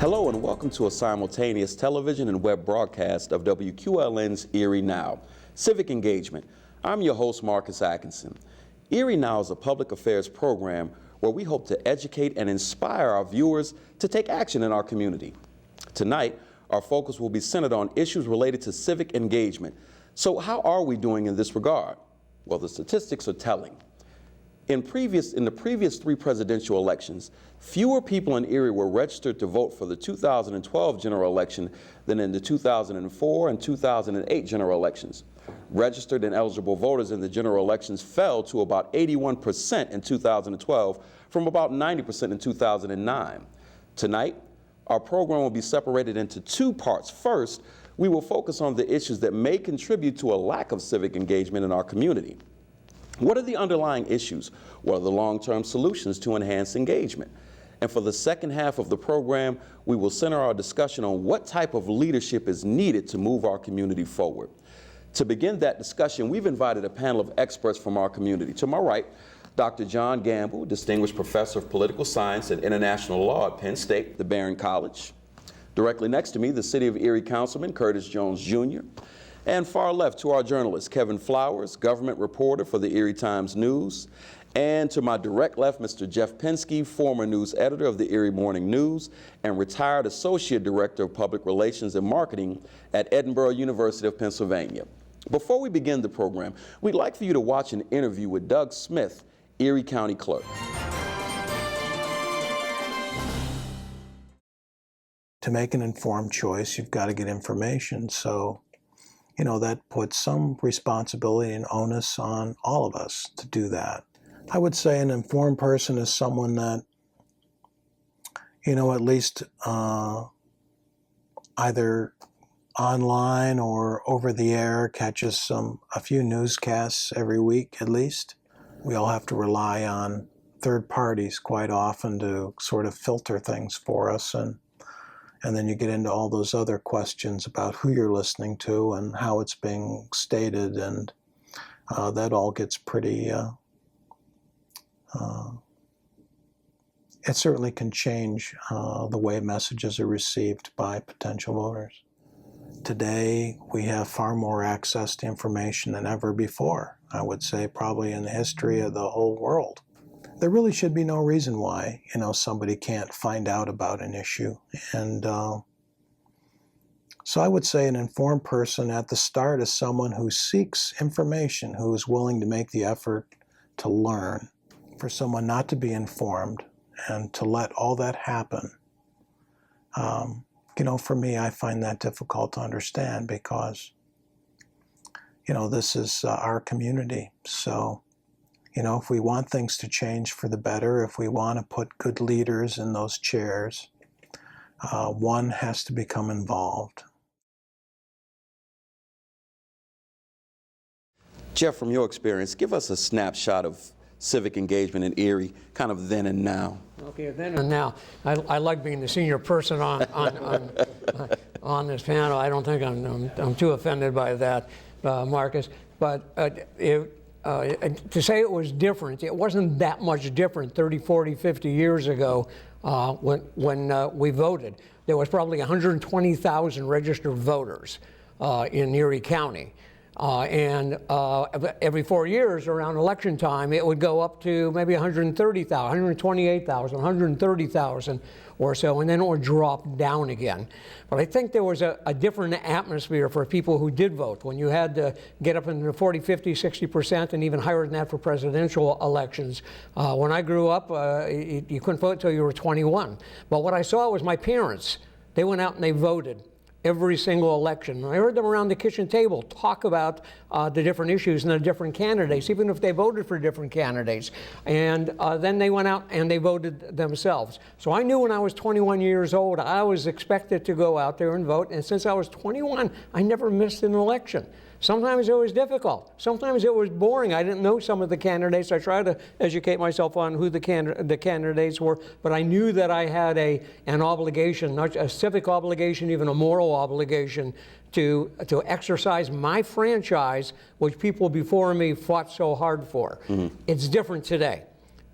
Hello and welcome to a simultaneous television and web broadcast of WQLN's Erie Now, Civic Engagement. I'm your host, Marcus Atkinson. Erie Now is a public affairs program where we hope to educate and inspire our viewers to take action in our community. Tonight, our focus will be centered on issues related to civic engagement. So how are we doing in this regard? Well, the statistics are telling. In the previous three presidential elections, fewer people in Erie were registered to vote for the 2012 general election than in the 2004 and 2008 general elections. Registered and eligible voters in the general elections fell to about 81% in 2012 from about 90% in 2009. Tonight, our program will be separated into two parts. First, we will focus on the issues that may contribute to a lack of civic engagement in our community. What are the underlying issues? What are the long-term solutions to enhance engagement? And for the second half of the program, we will center our discussion on what type of leadership is needed to move our community forward. To begin that discussion, we've invited a panel of experts from our community. To my right, Dr. John Gamble, Distinguished Professor of Political Science and International Law at Penn State, the Barron College. Directly next to me, the City of Erie Councilman Curtis Jones Jr., and far left to our journalist, Kevin Flowers, government reporter for the Erie Times News. And to my direct left, Mr. Jeff Penske, former news editor of the Erie Morning News and retired associate director of public relations and marketing at Edinboro University of Pennsylvania. Before we begin the program, we'd like for you to watch an interview with Doug Smith, Erie County Clerk. To make an informed choice, you've got to get information. So, that puts some responsibility and onus on all of us to do that. I would say an informed person is someone that, at least either online or over the air catches a few newscasts every week at least. We all have to rely on third parties quite often to sort of filter things for us, and then you get into all those other questions about who you're listening to and how it's being stated, and that all gets pretty, it certainly can change the way messages are received by potential voters. Today, we have far more access to information than ever before, I would say probably in the history of the whole world. There really should be no reason why, somebody can't find out about an issue. And so I would say an informed person at the start is someone who seeks information, who is willing to make the effort to learn. For someone not to be informed and to let all that happen, for me, I find that difficult to understand because, this is our community. So, if we want things to change for the better, if we want to put good leaders in those chairs, one has to become involved. Jeff, from your experience, give us a snapshot of civic engagement in Erie, kind of then and now. Okay, then and now. I like being the senior person on this panel. I don't think I'm too offended by that, Marcus. But to say it was different, it wasn't that much different 30, 40, 50 years ago when we voted. There was probably 120,000 registered voters in Erie County. And every 4 years around election time, it would go up to maybe 130,000, 128,000, 130,000 or so, and then it would drop down again. But I think there was a different atmosphere for people who did vote. When you had to get up into 40, 50, 60%, and even higher than that for presidential elections. When I grew up, you couldn't vote until you were 21. But what I saw was my parents. They went out and they voted every single election. I heard them around the kitchen table talk about the different issues and the different candidates, even if they voted for different candidates. And then they went out and they voted themselves. So I knew when I was 21 years old, I was expected to go out there and vote. And since I was 21, I never missed an election. Sometimes it was difficult. Sometimes it was boring. I didn't know some of the candidates. I tried to educate myself on who the candidates were, but I knew that I had an obligation, not a civic obligation, even a moral obligation to exercise my franchise, which people before me fought so hard for. Mm-hmm. It's different today.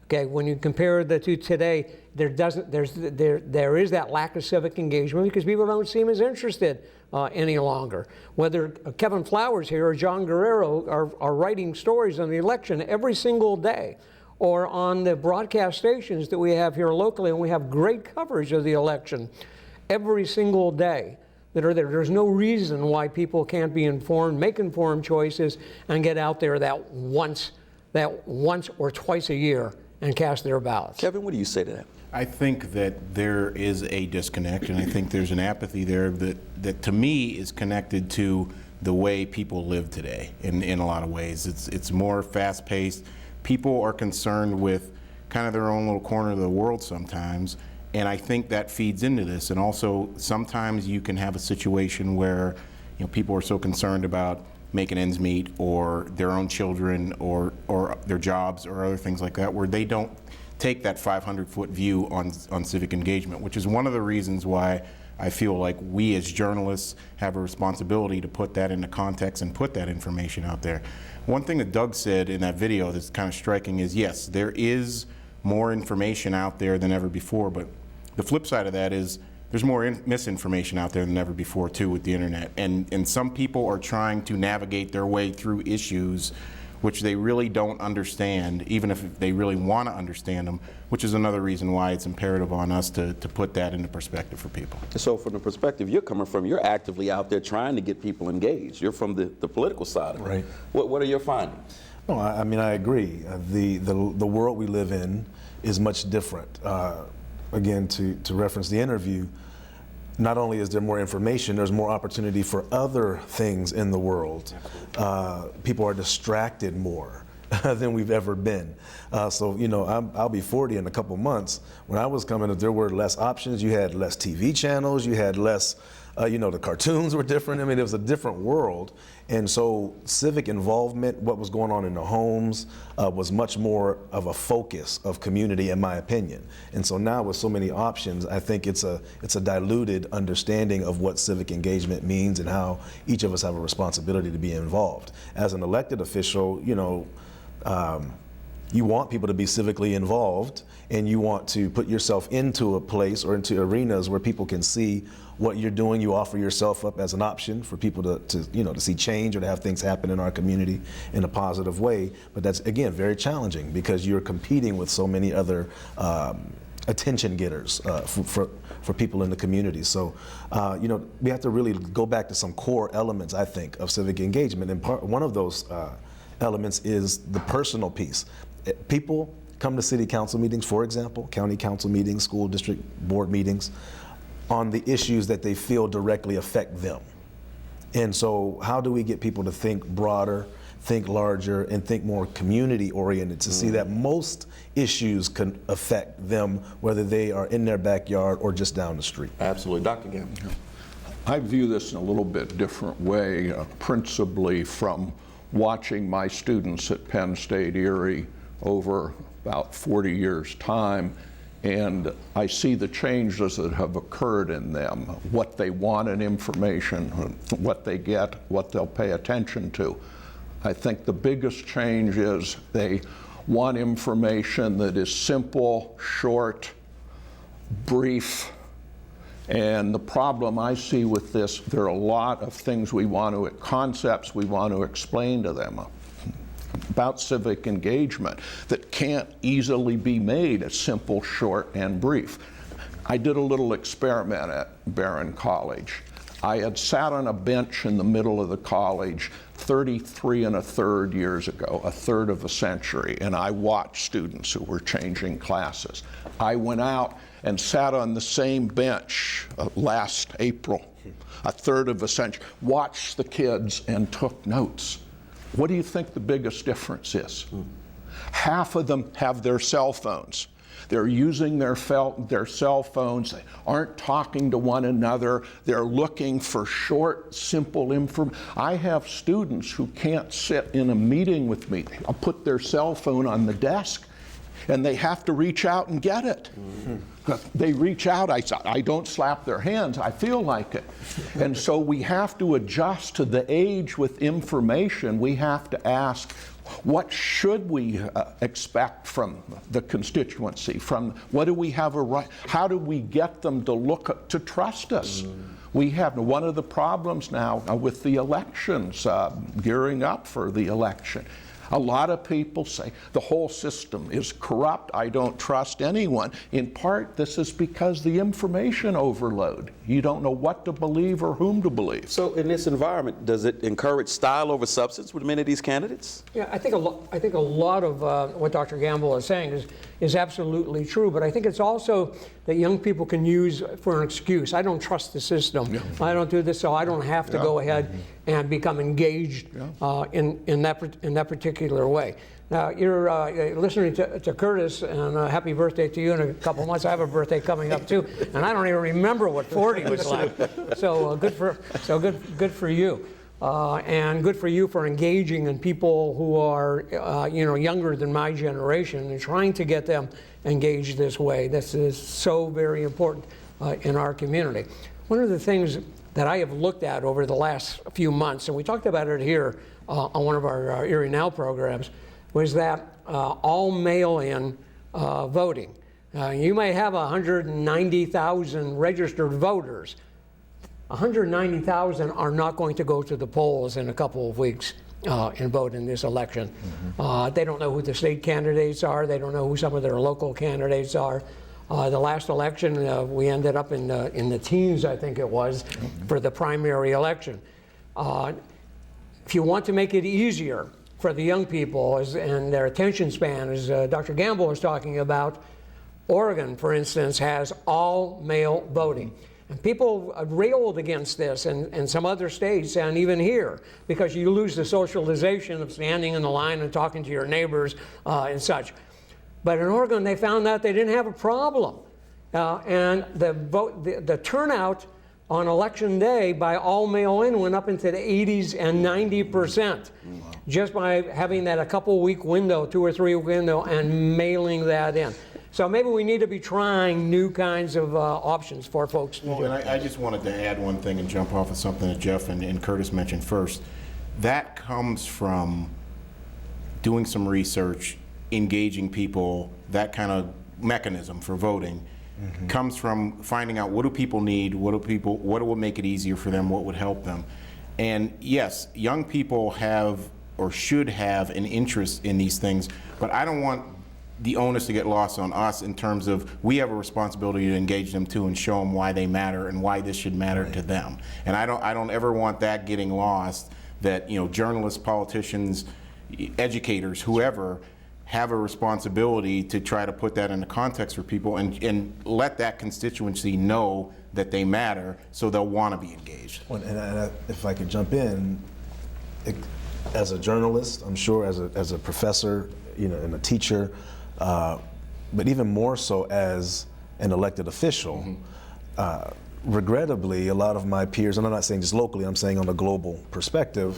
Okay, when you compare the two today, there is that lack of civic engagement because people don't seem as interested any longer. Whether Kevin Flowers here or John Guerrero are writing stories on the election every single day, or on the broadcast stations that we have here locally, and we have great coverage of the election every single day that are there. There's no reason why people can't be informed, make informed choices, and get out there that once or twice a year and cast their ballots. Kevin, what do you say to that? I think that there is a disconnect, and I think there's an apathy there that to me is connected to the way people live today in a lot of ways. It's more fast-paced. People are concerned with kind of their own little corner of the world sometimes, and I think that feeds into this. And also, sometimes you can have a situation where people are so concerned about making ends meet, or their own children, or their jobs, or other things like that, where they don't take that 500-foot view on civic engagement, which is one of the reasons why I feel like we as journalists have a responsibility to put that into context and put that information out there. One thing that Doug said in that video that's kind of striking is, yes, there is more information out there than ever before, but the flip side of that is there's more misinformation out there than ever before too with the internet. And some people are trying to navigate their way through issues which they really don't understand, even if they really want to understand them, which is another reason why it's imperative on us to put that into perspective for people. So from the perspective you're coming from, you're actively out there trying to get people engaged. You're from the political side of it. Right. What are your findings? No, I mean, I agree. The world we live in is much different. Again, to reference the interview, not only is there more information, there's more opportunity for other things in the world. People are distracted more than we've ever been. So, I'll be 40 in a couple months. When I was coming up, there were less options. You had less TV channels. You had less, the cartoons were different. I mean, it was a different world. And so civic involvement, what was going on in the homes, was much more of a focus of community, in my opinion. And so now with so many options, I think it's a diluted understanding of what civic engagement means and how each of us have a responsibility to be involved. As an elected official, you want people to be civically involved, and you want to put yourself into a place or into arenas where people can see what you're doing. You offer yourself up as an option for people to see change or to have things happen in our community in a positive way. But that's, again, very challenging because you're competing with so many other attention getters for people in the community. So, we have to really go back to some core elements, I think, of civic engagement. And one of those elements is the personal piece. People come to city council meetings, for example, county council meetings, school district board meetings, on the issues that they feel directly affect them. And so how do we get people to think broader, think larger, and think more community oriented to see that most issues can affect them, whether they are in their backyard or just down the street? Absolutely. Dr. Gamble. I view this in a little bit different way, principally from watching my students at Penn State Erie over about 40 years' time, and I see the changes that have occurred in them, what they want in information, what they get, what they'll pay attention to. I think the biggest change is they want information that is simple, short, brief. And the problem I see with this, there are a lot of things concepts we want to explain to them about civic engagement that can't easily be made as simple, short, and brief. I did a little experiment at Barron College. I had sat on a bench in the middle of the college 33 1/3 years ago, a third of a century, and I watched students who were changing classes. I went out and sat on the same bench last April, a third of a century, watched the kids and took notes. What do you think the biggest difference is? Half of them have their cell phones. They're using their cell phones. They aren't talking to one another. They're looking for short, simple information. I have students who can't sit in a meeting with me. I'll put their cell phone on the desk, and they have to reach out and get it. They reach out, I don't slap their hands, I feel like it. And so we have to adjust to the age with information. We have to ask What should we expect from the constituency? From what do we have a right? How do we get them to trust us? We have one of the problems now with the elections, gearing up for the election. A lot of people say the whole system is corrupt. I don't trust anyone. In part, this is because the information overload. You don't know what to believe or whom to believe. So in this environment, does it encourage style over substance with many of these candidates? Yeah, I think a lot of what Dr. Gamble is saying is absolutely true, but I think it's also that young people can use for an excuse. I don't trust the system. Yeah. I don't do this, so I don't have to go ahead and become engaged in that particular way. Now, you're listening to Curtis, and happy birthday to you in a couple months. I have a birthday coming up too, and I don't even remember what 40 was like. So good for you. And good for you for engaging in people who are, younger than my generation and trying to get them engaged this way. This is so very important in our community. One of the things that I have looked at over the last few months, and we talked about it here on one of our Erie Now programs, was that all mail-in voting. You may have 190,000 registered voters. 190,000 are not going to go to the polls in a couple of weeks and vote in this election. They don't know who the state candidates are. They don't know who some of their local candidates are. The last election, we ended up in the teens, I think it was, for the primary election. If you want to make it easier for the young people and their attention span, as Dr. Gamble was talking about, Oregon, for instance, has all mail voting. And people railed against this in some other states and even here because you lose the socialization of standing in the line and talking to your neighbors and such. But in Oregon, they found out they didn't have a problem. And the turnout on election day by all mail-in went up into the 80s and 90%, just by having that a couple-week window, 2 or 3 window, and mailing that in. So maybe we need to be trying new kinds of options for folks to do. And I just wanted to add one thing and jump off of something that Jeff and Curtis mentioned first. That comes from doing some research, engaging people, that kind of mechanism for voting. Comes from finding out what do people need, what will make it easier for them, what would help them. And yes, young people have or should have an interest in these things, but I don't want the onus to get lost on us in terms of we have a responsibility to engage them too and show them why they matter and why this should matter to them. And I don't ever want that getting lost, that journalists, politicians, educators, whoever, have a responsibility to try to put that into context for people and let that constituency know that they matter so they'll want to be engaged. Well, and if I could jump in, as a journalist, I'm sure as a professor, and a teacher, but even more so as an elected official, regrettably, a lot of my peers, and I'm not saying just locally, I'm saying on a global perspective,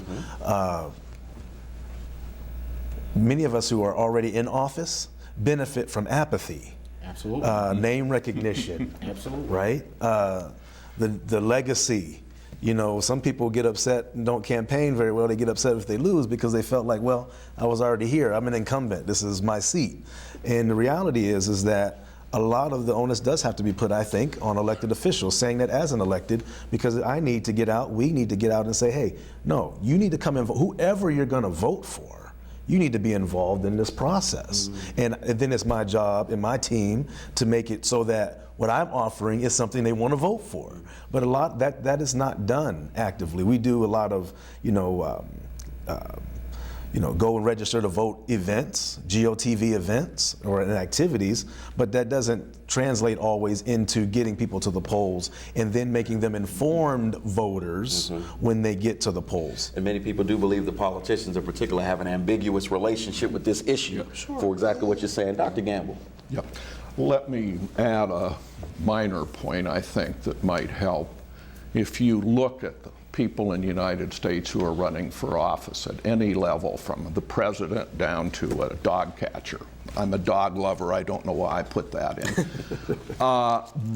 many of us who are already in office benefit from apathy. Absolutely. Name recognition. Absolutely. Right? The legacy. Some people get upset and don't campaign very well. They get upset if they lose because they felt like, well, I was already here. I'm an incumbent. This is my seat. And the reality is that a lot of the onus does have to be put, I think, on elected officials, saying that as an elected, because I need to get out, we need to get out and say, hey, no, you need to come and vote. Whoever you're going to vote for, you need to be involved in this process. And then it's my job and my team to make it so that what I'm offering is something they want to vote for. But a lot that is not done actively. We do a lot of, go and register to vote events, GOTV events or activities, but that doesn't translate always into getting people to the polls and then making them informed voters when they get to the polls. And many people do believe the politicians in particular have an ambiguous relationship with this issue for exactly what you're saying. Dr. Gamble. Yep. Let me add a minor point, I think, that might help. If you look at the people in the United States who are running for office at any level, from the president down to a dog catcher. I'm a dog lover, I don't know why I put that in.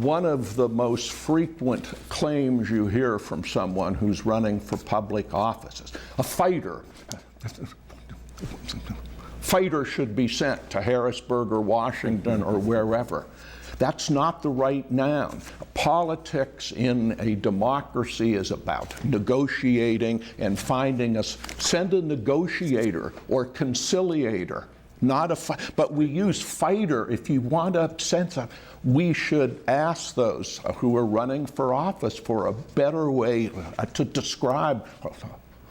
One of the most frequent claims you hear from someone who's running for public office is a fighter. fighter should be sent to Harrisburg or Washington or wherever. That's not the right noun. Politics in a democracy is about negotiating and finding send a negotiator or conciliator, not a but we use fighter. If you want a sense of, we should ask those who are running for office for a better way to describe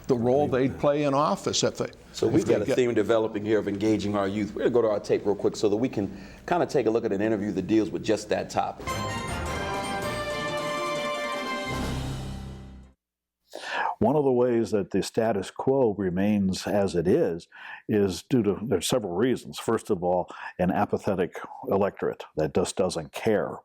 the role they'd play in office if they. So we've got a theme developing here of engaging our youth. We're going to go to our tape real quick so that we can kind of take a look at an interview that deals with just that topic. One of the ways that the status quo remains as it is due to, there's several reasons. First of all, an apathetic electorate that just doesn't care.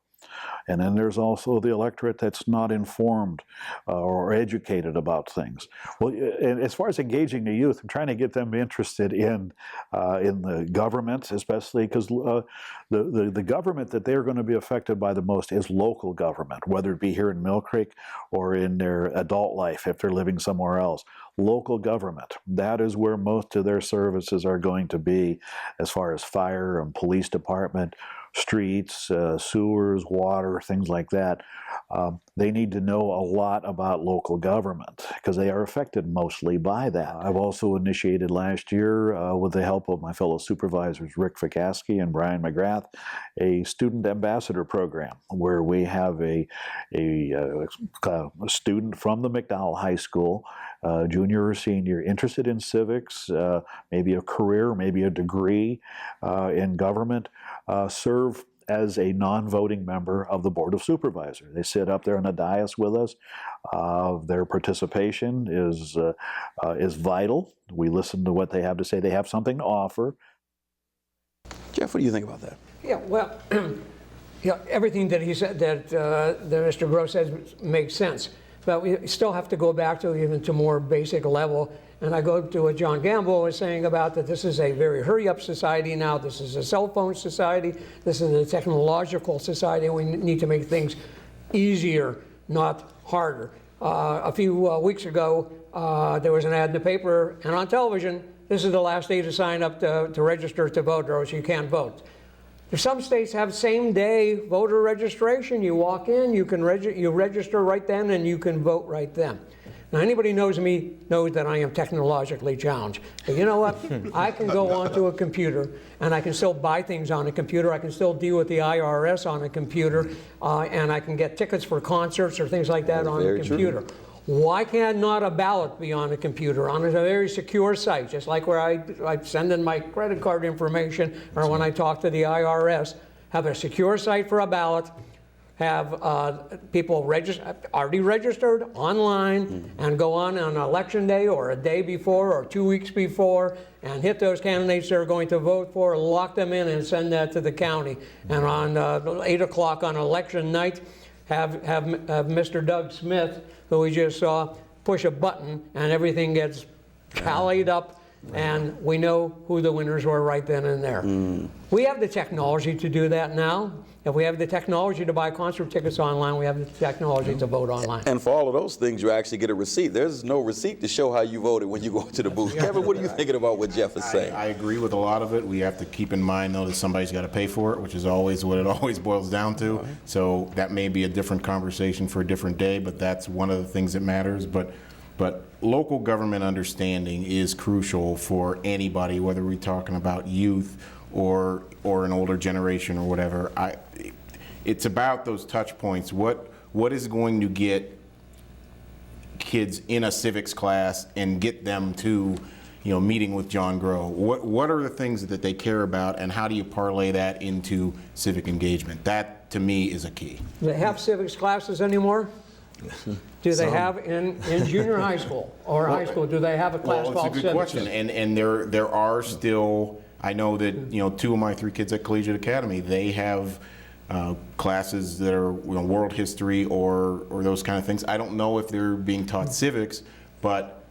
And then there's also the electorate that's not informed or educated about things. Well, and as far as engaging the youth, I'm trying to get them interested in the government, especially because the government that they're going to be affected by the most is local government, whether it be here in Mill Creek or in their adult life if they're living somewhere else. Local government, that is where most of their services are going to be, as far as fire and police department, streets, sewers, water, things like that. They need to know a lot about local government because they are affected mostly by that. I've also initiated last year, with the help of my fellow supervisors Rick Fikaski and Brian McGrath, a student ambassador program where we have a student from the McDowell High School, junior or senior, interested in civics, maybe a career, maybe a degree in government, serve as a non-voting member of the Board of Supervisors. They sit up there on the dais with us. Their participation is vital. We listen to what they have to say. They have something to offer. Jeff, what do you think about that? Yeah, well, yeah, everything that he said, that Mr. Gross says makes sense. But we still have to go back to even to more basic level. And I go to what John Gamble was saying about that this is a very hurry-up society now. This is a cell phone society. This is a technological society. We need to make things easier, not harder. A few weeks ago, there was an ad in the paper and on television. This is the last day to sign up to register to vote, or else you can't vote. Some states have same-day voter registration. You walk in, you can register right then, and you can vote right then. Now, anybody knows me knows that I am technologically challenged. But you know what? I can go onto a computer, and I can still buy things on a computer. I can still deal with the IRS on a computer, and I can get tickets for concerts or things like that on a computer. True. Why can't not a ballot be on a computer, on a very secure site, just like where I send in my credit card information or when I talk to the IRS, have a secure site for a ballot, have people already registered online and go on election day or a day before or 2 weeks before and hit those candidates they're going to vote for, lock them in and send that to the county. And on 8 o'clock on election night, have Mr. Doug Smith, who we just saw, push a button and everything gets tallied up and we know who the winners were right then and there. We have the technology to do that now. If we have the technology to buy concert tickets online, we have the technology to vote online. And for all of those things, you actually get a receipt. There's no receipt to show how you voted when you go to the booth. Kevin, what are you thinking about what Jeff is saying? I agree with a lot of it. We have to keep in mind, though, that somebody's got to pay for it, which is always what it always boils down to. So that may be a different conversation for a different day, but that's one of the things that matters. But local government understanding is crucial for anybody, whether we're talking about youth or an older generation or whatever. It's about those touch points. What is going to get kids in a civics class and get them to, meeting with John Grow? What are the things that they care about, and how do you parlay that into civic engagement? That, to me, is a key. Do they have civics classes anymore? Do they have in junior high school or high school? Do they have a class called civics? Well, it's a good question, and there are still. I know that 2 of my 3 kids at Collegiate Academy, they have classes that are world history or those kind of things. I don't know if they're being taught civics, but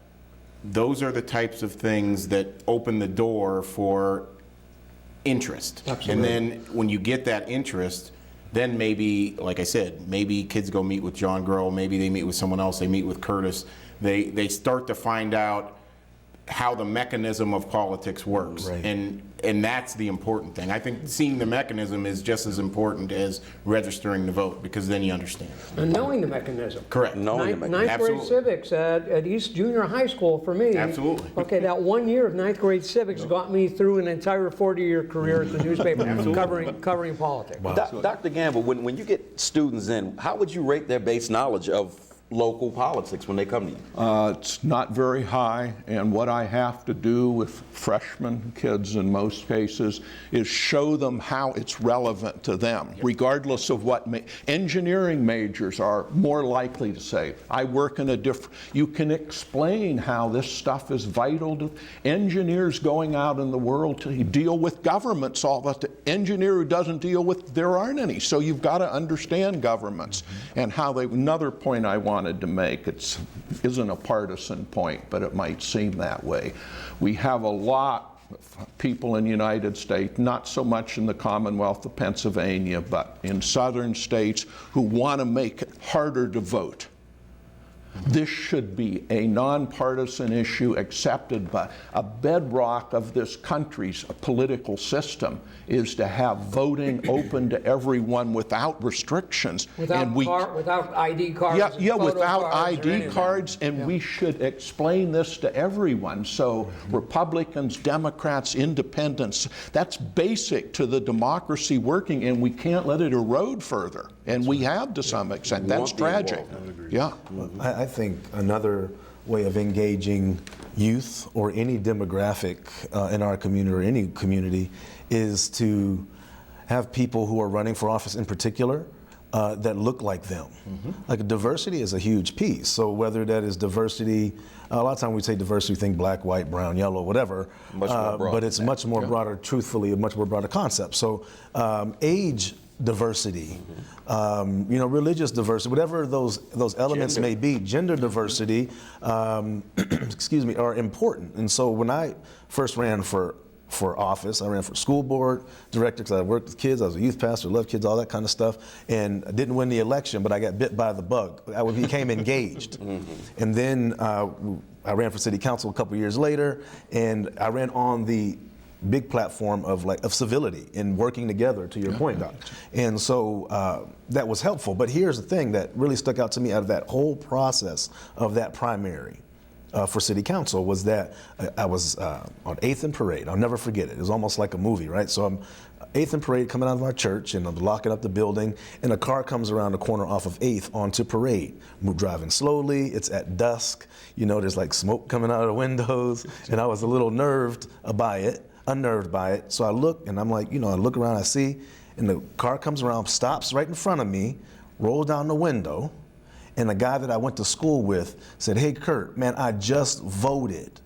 those are the types of things that open the door for interest. Absolutely. And then when you get that interest, then maybe, like I said, maybe kids go meet with John Grow, maybe they meet with someone else, they meet with Curtis. They start to find out how the mechanism of politics works. Right. And that's the important thing. I think seeing the mechanism is just as important as registering to vote, because then you understand. And knowing the mechanism. Correct. Knowing the mechanism. Ninth grade Absolutely. civics at East Junior High School for me. Absolutely. Okay, that 1 year of ninth grade civics got me through an entire 40-year career at the newspaper covering politics. Dr. Gamble, when you get students in, how would you rate their base knowledge of local politics when they come to you? It's not very high, and what I have to do with freshman kids in most cases is show them how it's relevant to them, regardless of what engineering majors are more likely to say. I work in a different, you can explain how this stuff is vital to engineers going out in the world to deal with governments. All that the engineer who doesn't deal with, there aren't any. So you've got to understand governments and how they, another point I wanted to make, it isn't a partisan point, but it might seem that way. We have a lot of people in the United States, not so much in the Commonwealth of Pennsylvania, but in southern states, who want to make it harder to vote. This should be a nonpartisan issue accepted by a bedrock of this country's political system is to have voting open to everyone without restrictions. Without ID cards. Yeah, photo without cards or ID anything. cards, and we should explain this to everyone. So Republicans, Democrats, Independents, that's basic to the democracy working, and we can't let it erode further. And we have to some extent. That's tragic. Yeah. I think another way of engaging youth or any demographic in our community or any community is to have people who are running for office in particular that look like them. Like diversity is a huge piece. So whether that is diversity, a lot of times we say diversity, we think black, white, brown, yellow, whatever. Much more broad but it's much more broader, truthfully, a much more broader concept. So age diversity, religious diversity, whatever those elements may be, gender diversity, excuse me, are important. And so when I first ran for office, I ran for school board director because I worked with kids. I was a youth pastor, loved kids, all that kind of stuff. And I didn't win the election, but I got bit by the bug. I became engaged. And then I ran for city council a couple years later, and I ran on the big platform of civility and working together, to your point, Doc. And so that was helpful. But here's the thing that really stuck out to me out of that whole process of that primary for city council was that I was on 8th and Parade. I'll never forget it. It was almost like a movie, right? So I'm 8th and Parade coming out of our church, and I'm locking up the building, and a car comes around the corner off of 8th onto Parade. We're driving slowly. It's at dusk. There's like smoke coming out of the windows, and I was a little unnerved by it. So I look, and I'm like, I look around, I see, and the car comes around, stops right in front of me, rolls down the window, and the guy that I went to school with said, "Hey, Kurt, man, I just voted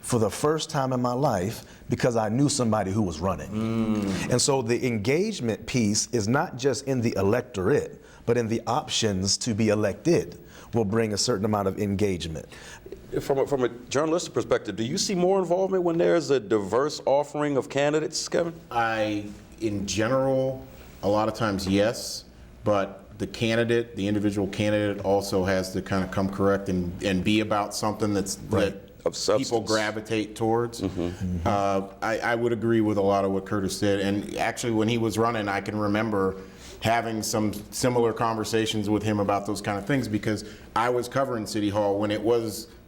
for the first time in my life because I knew somebody who was running." And so the engagement piece is not just in the electorate, but in the options to be elected will bring a certain amount of engagement. From a journalistic perspective, do you see more involvement when there's a diverse offering of candidates, Kevin? In general, a lot of times, yes, but the individual candidate also has to kind of come correct and be about something that Of substance. people gravitate towards. I would agree with a lot of what Curtis said, and actually when he was running, I can remember having some similar conversations with him about those kind of things, because I was covering City Hall when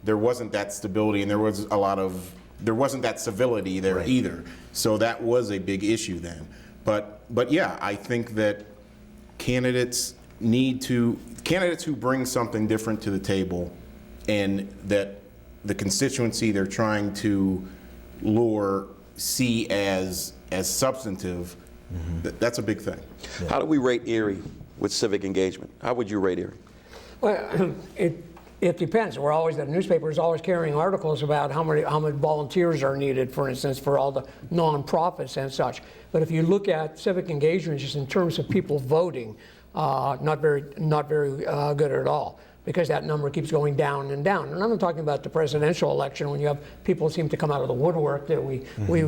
there wasn't that stability, and there wasn't that civility there either. So that was a big issue then. But yeah, I think that candidates who bring something different to the table, and that the constituency they're trying to lure see as substantive, that's a big thing. How do we rate Erie with civic engagement? How would you rate Erie? Well, it depends. The newspaper is always carrying articles about how many volunteers are needed, for instance, for all the nonprofits and such. But if you look at civic engagement just in terms of people voting, not very good at all, because that number keeps going down and down. And I'm not talking about the presidential election when you have people who seem to come out of the woodwork that we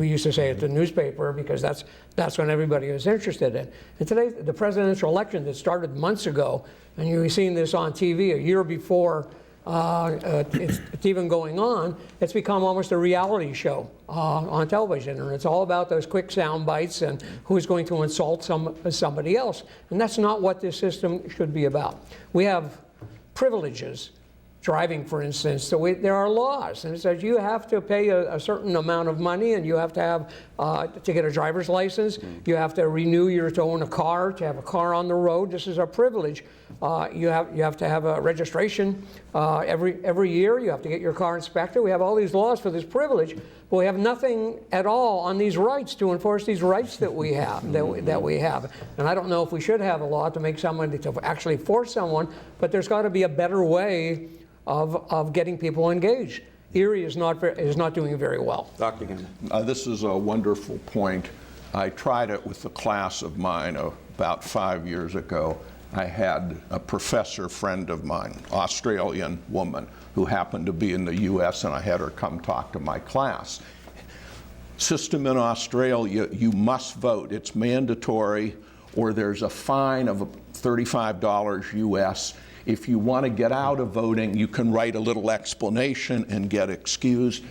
used to say at the newspaper, because that's when everybody was interested in. And today, the presidential election that started months ago, and you've seen this on TV a year before it's even going on. It's become almost a reality show on television, and it's all about those quick sound bites and who's going to insult somebody else. And that's not what this system should be about. We have privileges. Driving, for instance, so there are laws, and it says you have to pay a certain amount of money, and you have to have to get a driver's license. You have to renew to own a car, to have a car on the road. This is a privilege. You have to have a registration every year. You have to get your car inspected. We have all these laws for this privilege, but we have nothing at all on these rights to enforce these rights that we have. That we have, and I don't know if we should have a law to make someone to actually force someone, but there's got to be a better way of getting people engaged. Erie is not doing very well. Dr. Gamble. This is a wonderful point. I tried it with a class of mine about 5 years ago. I had a professor friend of mine, Australian woman, who happened to be in the US, and I had her come talk to my class. System in Australia, you must vote. It's mandatory, or there's a fine of $35 US. If you want to get out of voting, you can write a little explanation and get excused.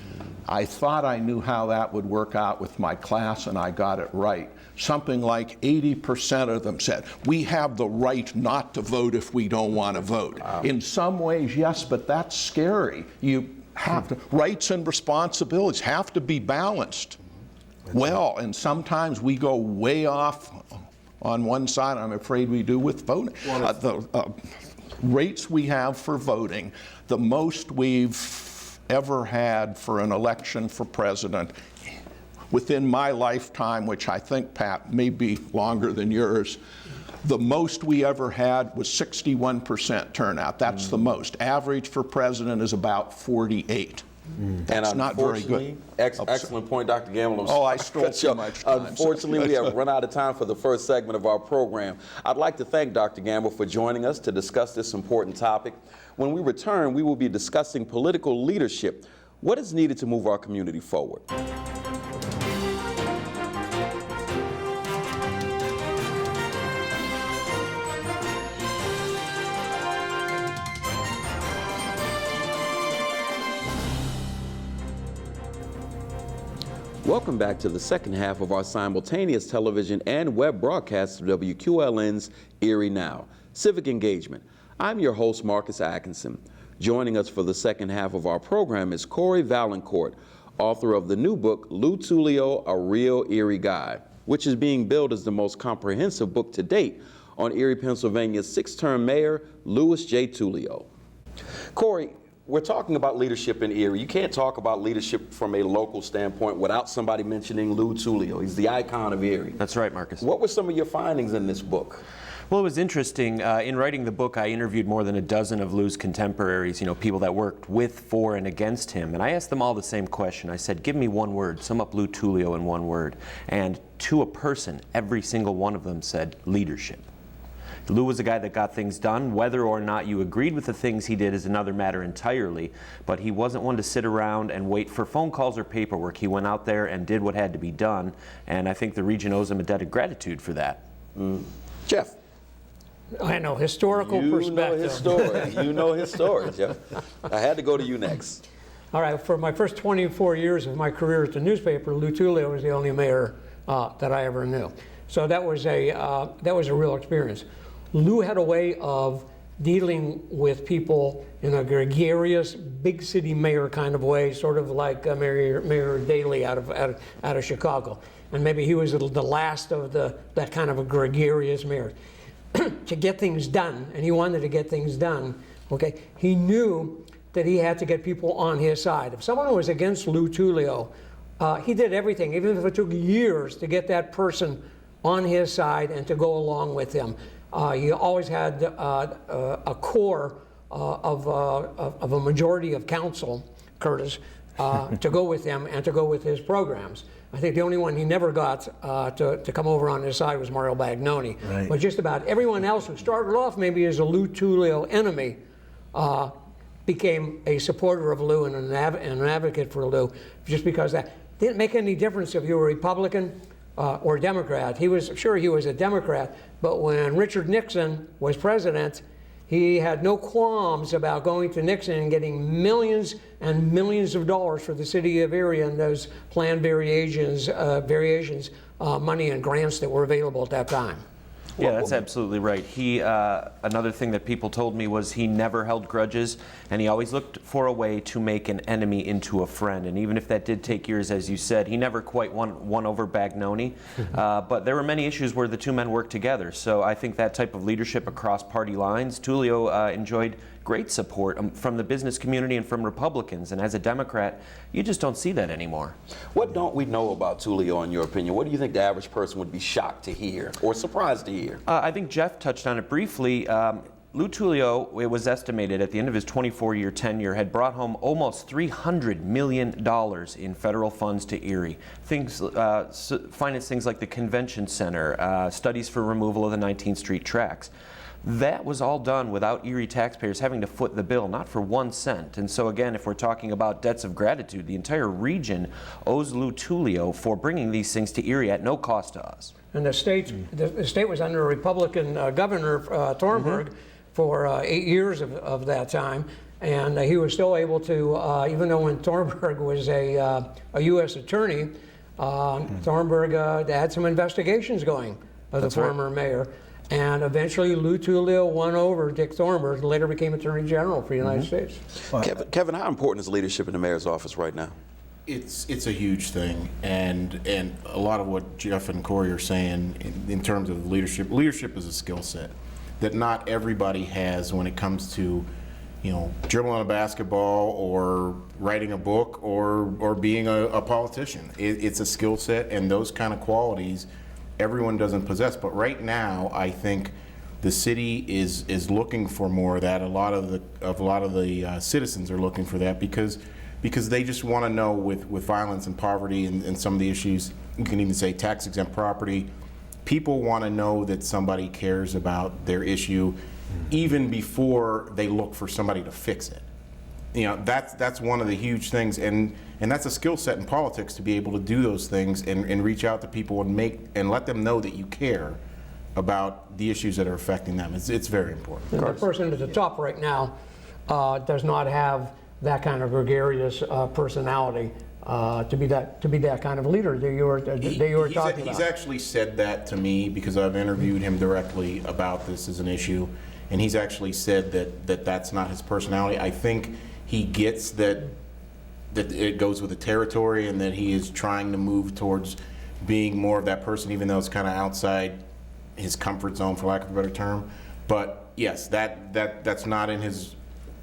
I thought I knew how that would work out with my class, and I got it right. Something like 80% of them said, we have the right not to vote if we don't want to vote. Wow. In some ways, yes, but that's scary. You have to, rights and responsibilities have to be balanced well, and sometimes we go way off on one side. I'm afraid we do with voting. Rates we have for voting, the most we've ever had for an election for president within my lifetime, which I think, Pat, may be longer than yours, the most we ever had was 61% turnout. That's the most. Average for president is about 48. That's not very good. Excellent point, Dr. Gamble. I stole too much time. Unfortunately, we have run out of time for the first segment of our program. I'd like to thank Dr. Gamble for joining us to discuss this important topic. When we return, we will be discussing political leadership. What is needed to move our community forward? Welcome back to the second half of our simultaneous television and web broadcast of WQLN's Erie Now, Civic Engagement. I'm your host, Marcus Atkinson. Joining us for the second half of our program is Corey Valancourt, author of the new book, Lou Tullio, A Real Erie Guide, which is being billed as the most comprehensive book to date on Erie, Pennsylvania's six-term mayor, Louis J. Tullio. Corey, we're talking about leadership in Erie. You can't talk about leadership from a local standpoint without somebody mentioning Lou Tullio. He's the icon of Erie. That's right, Marcus. What were some of your findings in this book? Well, it was interesting. In writing the book, I interviewed more than a dozen of Lou's contemporaries, people that worked with, for, and against him. And I asked them all the same question. I said, give me one word, sum up Lou Tullio in one word. And to a person, every single one of them said leadership. Lou was a guy that got things done. Whether or not you agreed with the things he did is another matter entirely, but he wasn't one to sit around and wait for phone calls or paperwork. He went out there and did what had to be done, and I think the region owes him a debt of gratitude for that. Jeff. I know, historical perspective. You know his story, Jeff. I had to go to you next. All right, for my first 24 years of my career at the newspaper, Lou Tullio was the only mayor that I ever knew. So that was a real experience. Lou had a way of dealing with people in a gregarious, big city mayor kind of way, sort of like Mayor Daley out of Chicago. And maybe he was the last of that kind of a gregarious mayor. To get things done, and he wanted to get things done, okay, he knew that he had to get people on his side. If someone was against Lou Tullio, he did everything, even if it took years to get that person on his side and to go along with him. He always had a core of a majority of council, Curtis, to go with him and to go with his programs. I think the only one he never got to come over on his side was Mario Bagnoni. Right. But just about everyone else who started off maybe as a Lou Tullio enemy became a supporter of Lou and an advocate for Lou, just because that didn't make any difference if you were Republican or Democrat. He was a Democrat, but when Richard Nixon was president, he had no qualms about going to Nixon and getting millions and millions of dollars for the city of Erie and those planned variations, money and grants that were available at that time. Yeah, that's absolutely right. He, another thing that people told me was he never held grudges, and he always looked for a way to make an enemy into a friend. And even if that did take years, as you said, he never quite won over Bagnoni. But there were many issues where the two men worked together. So I think that type of leadership across party lines, Tullio enjoyed great support from the business community and from Republicans. And as a Democrat, you just don't see that anymore. What don't we know about Tullio, in your opinion? What do you think the average person would be shocked to hear or surprised to hear? I think Jeff touched on it briefly. Lou Tullio, it was estimated at the end of his 24-year tenure, had brought home almost $300 million in federal funds to Erie. Finance things like the convention center, studies for removal of the 19th Street tracks. That was all done without Erie taxpayers having to foot the bill, not for 1 cent. And so again, if we're talking about debts of gratitude, the entire region owes Lou Tullio for bringing these things to Erie at no cost to us. And the state was under a Republican governor, Thornburg, for 8 years of that time. And he was still able to, even though when Thornburg was a U.S. attorney, Thornburg had some investigations going of the former mayor. And eventually Lou Tullio won over Dick Thornburg, and later became Attorney General for the United States. Kevin, how important is leadership in the mayor's office right now? It's a huge thing, and a lot of what Jeff and Corey are saying in terms of leadership. Leadership is a skill set that not everybody has when it comes to, dribbling a basketball or writing a book or being a politician. It's a skill set, and those kind of qualities everyone doesn't possess. But right now, I think the city is looking for more of that. A lot of the citizens are looking for that because they just want to know with violence and poverty and some of the issues, you can even say tax-exempt property, people want to know that somebody cares about their issue even before they look for somebody to fix it. That's one of the huge things, and that's a skill set in politics, to be able to do those things and reach out to people and let them know that you care about the issues that are affecting them. It's very important. And the person at the top right now does not have that kind of gregarious personality to be that kind of leader that you were talking about. He's actually said that to me because I've interviewed him directly about this as an issue, and he's actually said that that's not his personality. I think he gets that it goes with the territory and that he is trying to move towards being more of that person, even though it's kind of outside his comfort zone, for lack of a better term. But yes, that's not in his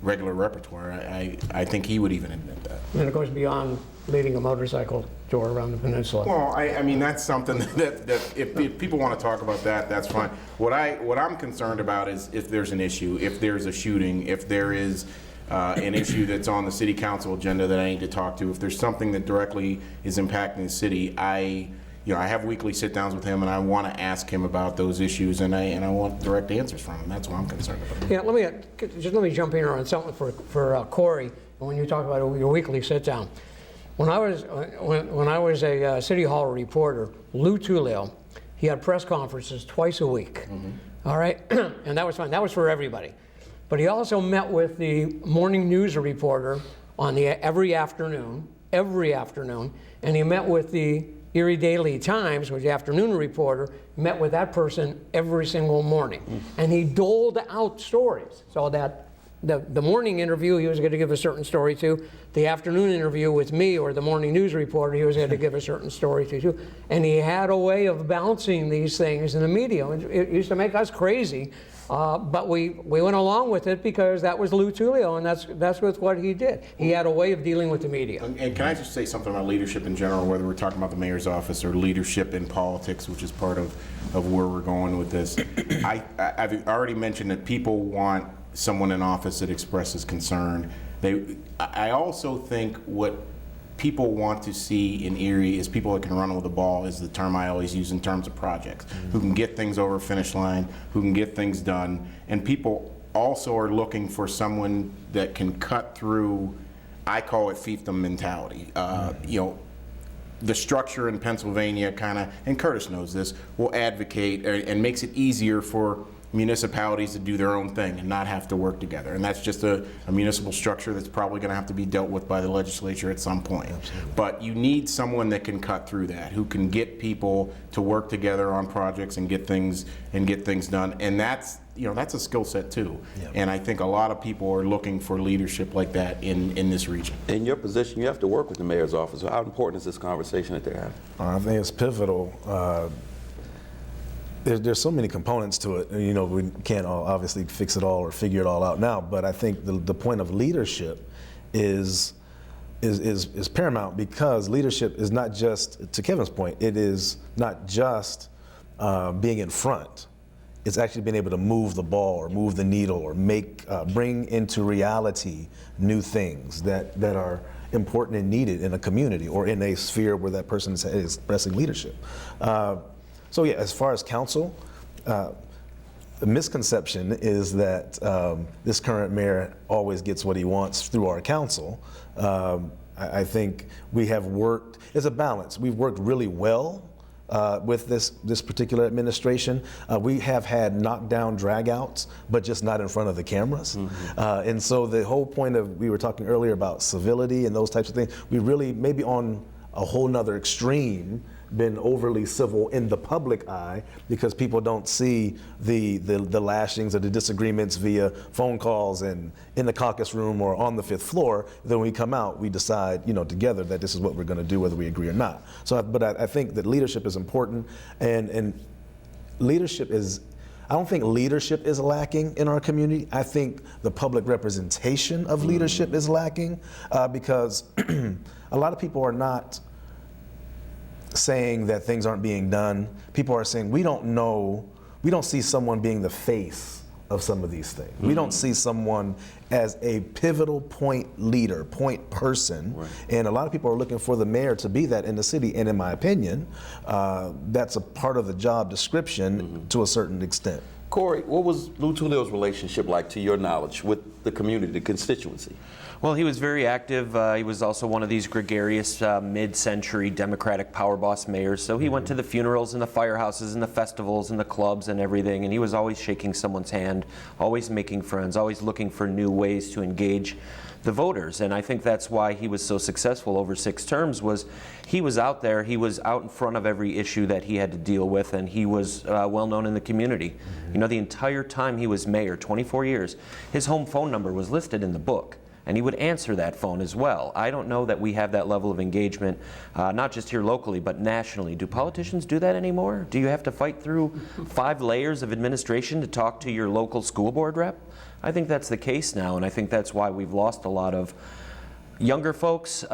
regular repertoire. I think he would even admit that. And it goes beyond leading a motorcycle tour around the peninsula. Well, I mean, that's something that if people want to talk about that, that's fine. What I'm concerned about is if there's an issue, if there's a shooting, if there is an issue that's on the city council agenda that I need to talk to, if there's something that directly is impacting the city, I have weekly sit-downs with him, and I want to ask him about those issues, and I want direct answers from him. That's what I'm concerned about. Yeah, let me jump in here on something for Corey. When you talk about your weekly sit-down, when I was a City Hall reporter, Lou Tullio, he had press conferences twice a week. All right, and that was fine. That was for everybody. But he also met with the morning news reporter on every afternoon, and he met with the Erie Daily Times, which the afternoon reporter, met with that person every single morning. And he doled out stories, so that the morning interview he was going to give a certain story to, the afternoon interview with me or the morning news reporter he was going to give a certain story to. And he had a way of balancing these things in the media. It used to make us crazy. But we went along with it because that was Lou Tullio, and that's what he did. He had a way of dealing with the media. And can I just say something about leadership in general, whether we're talking about the mayor's office or leadership in politics, which is part of where we're going with this. I've already mentioned that people want someone in office that expresses concern. I also think what people want to see in Erie is people that can run with the ball, is the term I always use in terms of projects, who can get things over the finish line, who can get things done. And people also are looking for someone that can cut through, I call it fiefdom mentality. The structure in Pennsylvania kind of, and Curtis knows this, will advocate and makes it easier for municipalities to do their own thing and not have to work together. And that's just a municipal structure that's probably going to have to be dealt with by the legislature at some point. Absolutely. But you need someone that can cut through that, who can get people to work together on projects and get things done. And that's a skill set too. Yep. And I think a lot of people are looking for leadership like that in this region. In your position, you have to work with the mayor's office. How important is this conversation that they're having? I think it's pivotal. There's so many components to it. We can't obviously fix it all or figure it all out now, but I think the point of leadership is paramount, because leadership is not just, to Kevin's point, it is not just being in front. It's actually being able to move the ball or move the needle or bring into reality new things that are important and needed in a community or in a sphere where that person is expressing leadership. So yeah, as far as council, the misconception is that this current mayor always gets what he wants through our council. I think we have worked, it's a balance. We've worked really well with this particular administration. We have had knockdown dragouts, but just not in front of the cameras. Mm-hmm. And so the whole point we were talking earlier about civility and those types of things, we really, maybe on a whole nother extreme, been overly civil in the public eye, because people don't see the lashings or the disagreements via phone calls and in the caucus room or on the 5th floor. Then when we come out, we decide, together that this is what we're going to do, whether we agree or not. So, but I think that leadership is important, and leadership is, I don't think leadership is lacking in our community. I think the public representation of leadership is lacking, because a lot of people are not saying that things aren't being done. People are saying, we don't see someone being the face of some of these things. Mm-hmm. We don't see someone as a pivotal point leader, point person. Right. And a lot of people are looking for the mayor to be that in the city. And in my opinion, that's a part of the job description to a certain extent. Corey, what was Lou Tullio's relationship like, to your knowledge, with the community, the constituency? Well, he was very active. He was also one of these gregarious mid-century Democratic power boss mayors. So he went to the funerals and the firehouses and the festivals and the clubs and everything. And he was always shaking someone's hand, always making friends, always looking for new ways to engage the voters. And I think that's why he was so successful over 6 terms, was he was out there, he was out in front of every issue that he had to deal with, and he was well known in the community. Mm-hmm. The entire time he was mayor, 24 years, his home phone number was listed in the book, and he would answer that phone as well. I don't know that we have that level of engagement, not just here locally, but nationally. Do politicians do that anymore? Do you have to fight through 5 layers of administration to talk to your local school board rep? I think that's the case now, and I think that's why we've lost a lot of younger folks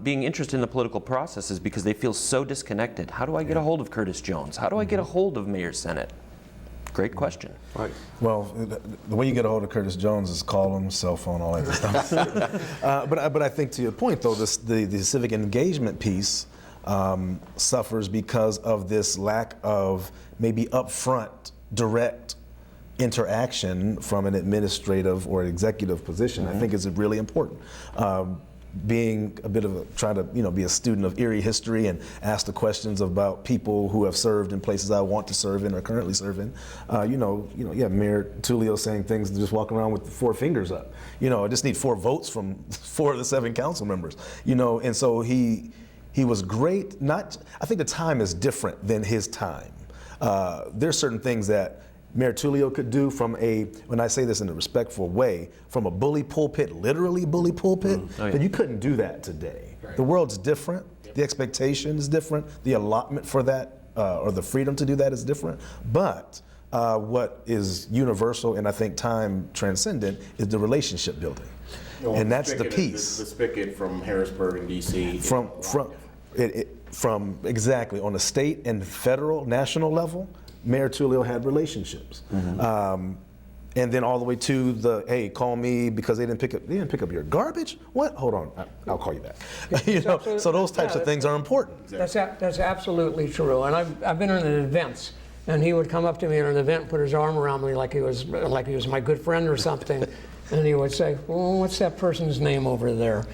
being interested in the political process, is because they feel so disconnected. How do I get a hold of Curtis Jones? How do I get a hold of Mayor Sennett? Great question. Right. Well, the way you get a hold of Curtis Jones is call him, cell phone, all that stuff. But I think, to your point, though, the civic engagement piece suffers because of this lack of maybe upfront, direct interaction from an administrative or executive position. I think is really important. Being a bit of trying to be a student of Erie history and ask the questions about people who have served in places I want to serve in or currently serve in. Mayor Tullio saying things, just walking around with 4 fingers up. I just need 4 votes from 4 of the 7 council members. And so he was great. I think the time is different than his time. There's certain things that Mayor Tullio could do from when I say this in a respectful way, from a bully pulpit, literally bully pulpit, but you couldn't do that today. Right. The world's different, the expectation is different, the allotment for that, or the freedom to do that is different, but what is universal and I think time transcendent is the relationship building. And that's the piece. The spigot from Harrisburg and DC. From exactly, on a state and federal, national level, Mayor Tullio had relationships. Mm-hmm. And then all the way to hey, call me because they didn't pick up your garbage? What? Hold on, I'll call you back. So those types of things are important. That's absolutely true. And I've been in events, and he would come up to me at an event, put his arm around me like he was my good friend or something, and he would say, "Well, what's that person's name over there?"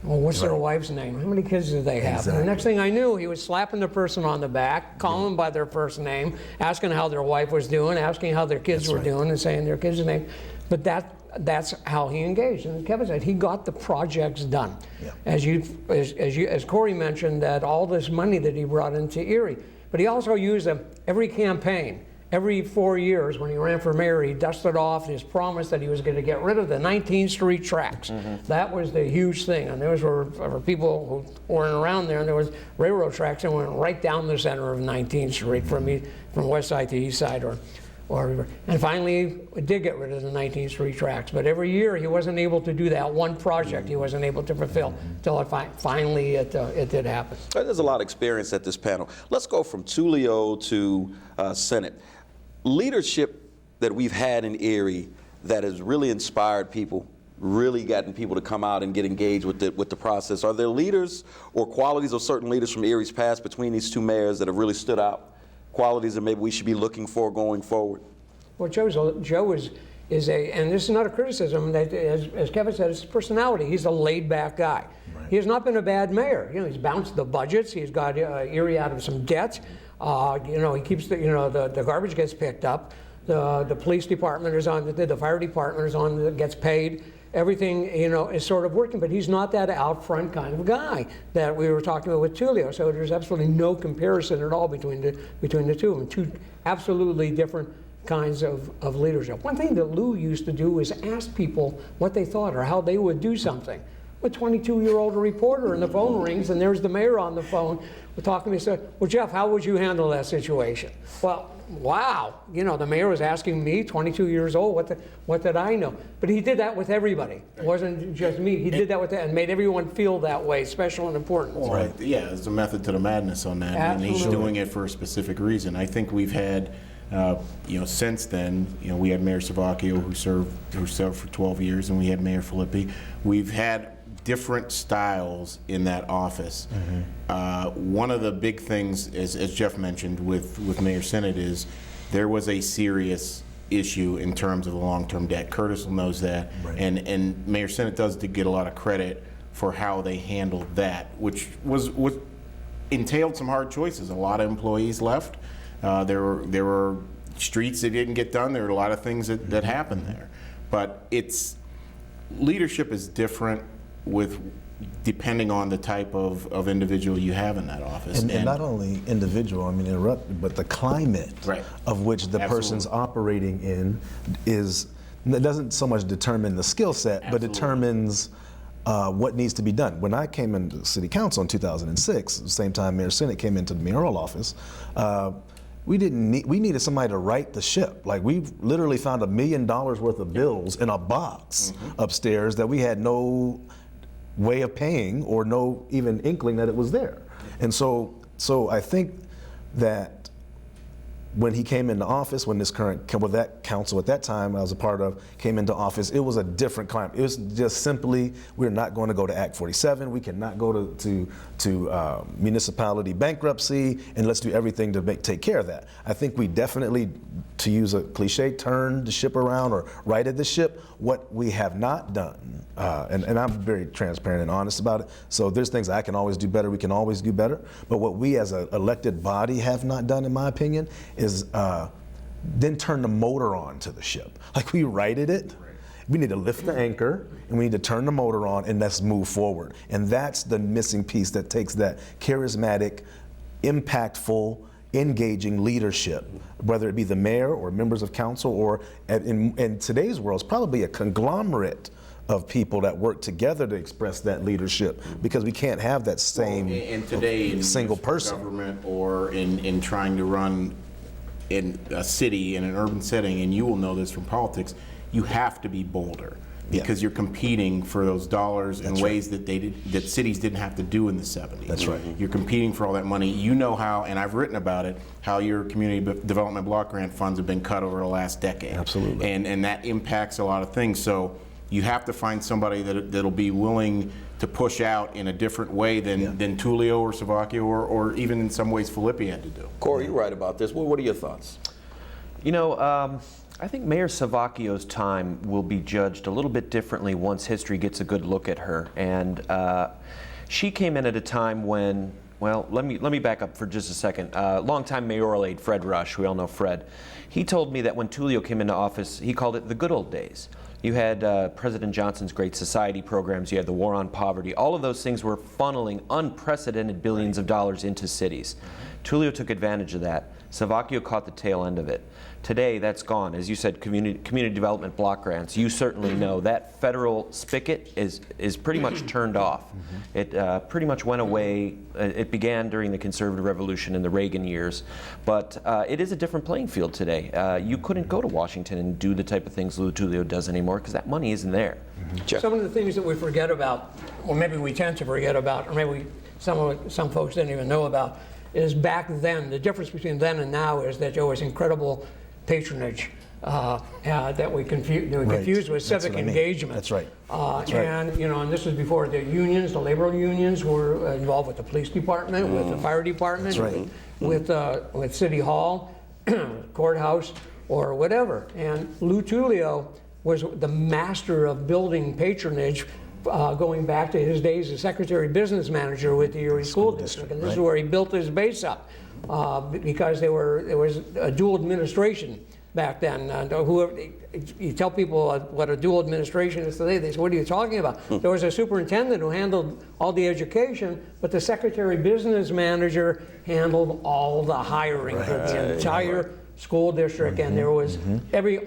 Well, what's their wife's name? How many kids do they have? And the next thing I knew, he was slapping the person on the back, calling them by their first name, asking how their wife was doing, asking how their kids were doing, and saying their kids' name. But that's how he engaged. And Kevin said he got the projects done. Yeah. As Corey mentioned, that all this money that he brought into Erie, but he also used them every campaign. Every 4 years when he ran for mayor, he dusted off his promise that he was going to get rid of the 19th Street tracks. That was the huge thing. And those were for people who weren't around there, and there was railroad tracks that went right down the center of 19th Street from west side to east side and finally he did get rid of the 19th Street tracks. But every year he wasn't able to do that one project he wasn't able to fulfill until finally it did happen. There's a lot of experience at this panel. Let's go from Tullio to Senate. Leadership that we've had in Erie that has really inspired people, really gotten people to come out and get engaged with the process. Are there leaders or qualities of certain leaders from Erie's past between these two mayors that have really stood out? Qualities that maybe we should be looking for going forward? Well, Joe is and this is not a criticism, that as Kevin said, it's his personality. He's a laid-back guy. Right. He has not been a bad mayor. He's bounced the budgets. He's got Erie out of some debt. He keeps the garbage gets picked up. The police department is on. The fire department is on. Gets paid. Everything is sort of working. But he's not that out front kind of guy that we were talking about with Tullio. So there's absolutely no comparison at all between the two of them. Two absolutely different kinds of leadership. One thing that Lou used to do is ask people what they thought or how they would do something. A 22-year-old reporter, and the phone rings, and there's the mayor on the phone. We're talking to me, said, "Well, Jeff, how would you handle that situation?" Well, wow, the mayor was asking me, 22 years old, what did I know? But he did that with everybody. It wasn't just me. He did that with and made everyone feel that way, special and important. Right. Yeah, there's a method to the madness on that, Absolutely. And he's doing it for a specific reason. I think we've had. Since then, we had Mayor Savacchio who served for 12 years, and we had Mayor Filippi. We've had different styles in that office. One of the big things, as Jeff mentioned with Mayor Sennett, is there was a serious issue in terms of the long-term debt. Curtis knows that, right. and Mayor Sennett does get a lot of credit for how they handled that, which entailed some hard choices. A lot of employees left. There were streets that didn't get done. There were a lot of things that happened there. But leadership is different depending on the type of individual you have in that office. And not only individual, but the climate of which the person's operating in it doesn't so much determine the skill set, but determines what needs to be done. When I came into City Council in 2006, the same time Mayor Sennett came into the mayoral office, we needed somebody to right the ship. Like, we literally found $1 million worth of bills in a box upstairs that we had no way of paying or no even inkling that it was there. And so I think that when he came into office, when that council at that time I was a part of came into office, it was a different climate. It was just simply, we're not going to go to Act 47. We cannot go to municipality bankruptcy, and let's do everything to take care of that. I think we definitely, to use a cliche, turned the ship around or righted the ship. What we have not done, and I'm very transparent and honest about it, so there's things I can always do better, we can always do better, but what we as an elected body have not done, in my opinion, is then turn the motor on to the ship. Like, we righted it, we need to lift the anchor, and we need to turn the motor on, and let's move forward. And that's the missing piece that takes that charismatic, impactful, engaging leadership, whether it be the mayor or members of council, or in today's world, it's probably a conglomerate of people that work together to express that leadership, because we can't have that same single person. Government or in trying to run in a city, in an urban setting, and you will know this from politics, you have to be bolder. Because you're competing for those dollars in ways that that cities didn't have to do in the 70s. That's right. You're competing for all that money. You know how, and I've written about it, how your community development block grant funds have been cut over the last decade. Absolutely. And that impacts a lot of things. So you have to find somebody that'll be willing to push out in a different way than Tullio or Savacchio or even in some ways Filippi had to do. Corey, you're right about this. What are your thoughts? I think Mayor Savacchio's time will be judged a little bit differently once history gets a good look at her. And she came in at a time when, well, let me back up for just a second. Longtime mayoral aide Fred Rush, we all know Fred, he told me that when Tullio came into office, he called it the good old days. You had President Johnson's Great Society programs, you had the war on poverty. All of those things were funneling unprecedented billions of dollars into cities. Tullio took advantage of that. Savacchio caught the tail end of it. Today, that's gone. As you said, community development block grants. You certainly know that federal spigot is pretty much turned off. It pretty much went away. It began during the Conservative Revolution in the Reagan years, but it is a different playing field today. You couldn't go to Washington and do the type of things Lou Tullio does anymore because that money isn't there. Some of the things that we forget about, or maybe we tend to forget about, or maybe some folks didn't even know about, is back then, the difference between then and now is that there was incredible patronage that we confused with civic engagement. That's right. And and this was before the unions, the labor unions were involved with the police department, with the fire department, with City Hall, courthouse, or whatever. And Lou Tullio was the master of building patronage. Going back to his days as Secretary Business Manager with the Erie School District. And this is where he built his base up because there was a dual administration back then. And you tell people what a dual administration is today, they say, what are you talking about? There was a superintendent who handled all the education, but the Secretary Business Manager handled all the hiring for the entire school district, and there was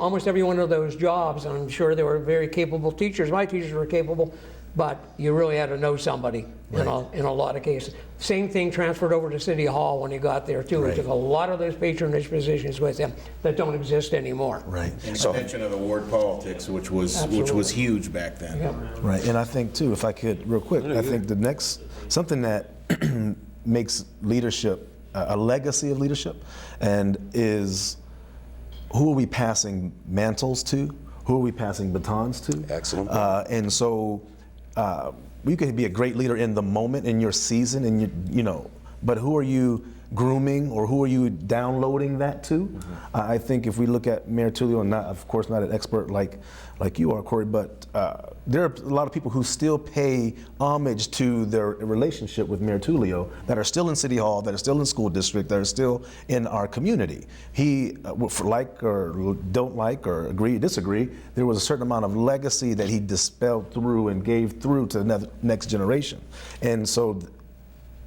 almost every one of those jobs. I'm sure there were very capable teachers. My teachers were capable, but you really had to know somebody in a lot of cases. Same thing transferred over to City Hall when he got there too. He took a lot of those patronage positions with him that don't exist anymore. Right. And extension of the ward politics, which was huge back then. Yep. Right, and I think too, if I could, real quick, I think the next, something that makes leadership a legacy of leadership, and is who are we passing mantles to? Who are we passing batons to? Excellent. And so you could be a great leader in the moment, in your season, and but who are you grooming, or who are you downloading that to? I think if we look at Mayor Tullio, and of course not an expert like you are, Corey, but there are a lot of people who still pay homage to their relationship with Mayor Tullio that are still in City Hall, that are still in school district, that are still in our community. He, like or don't like or agree, disagree, there was a certain amount of legacy that he dispelled through and gave through to the next generation. And so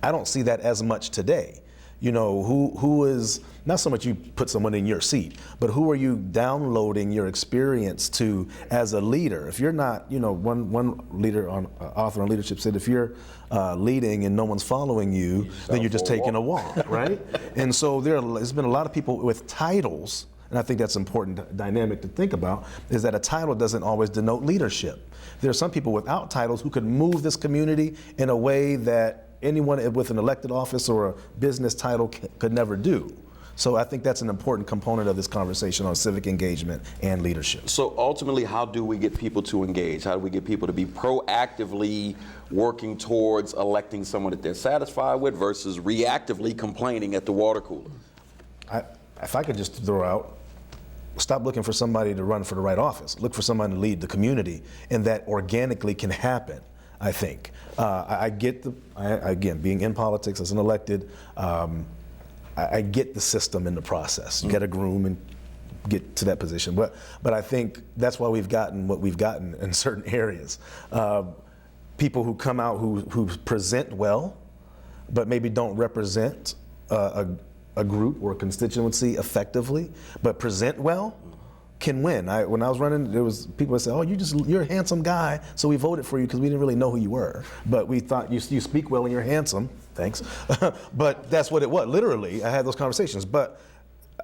I don't see that as much today. Who is, not so much you put someone in your seat, but who are you downloading your experience to as a leader? If you're not, one leader author on leadership said, if you're leading and no one's following you, then you're just taking a walk, right? And so there's been a lot of people with titles, and I think that's an important dynamic to think about, is that a title doesn't always denote leadership. There are some people without titles who could move this community in a way that anyone with an elected office or a business title could never do. So I think that's an important component of this conversation on civic engagement and leadership. So ultimately, how do we get people to engage? How do we get people to be proactively working towards electing someone that they're satisfied with versus reactively complaining at the water cooler? If I could just throw out, stop looking for somebody to run for the right office. Look for someone to lead the community, and that organically can happen, I think. I get again, being in politics as an elected, I get the system in the process. You got to groom and get to that position. But I think that's why we've gotten what we've gotten in certain areas. People who come out who present well, but maybe don't represent a group or a constituency effectively, but present well, can win. When I was running, there was people that said, "Oh, you're a handsome guy, so we voted for you because we didn't really know who you were, but we thought you speak well and you're handsome." Thanks, but that's what it was. Literally, I had those conversations. But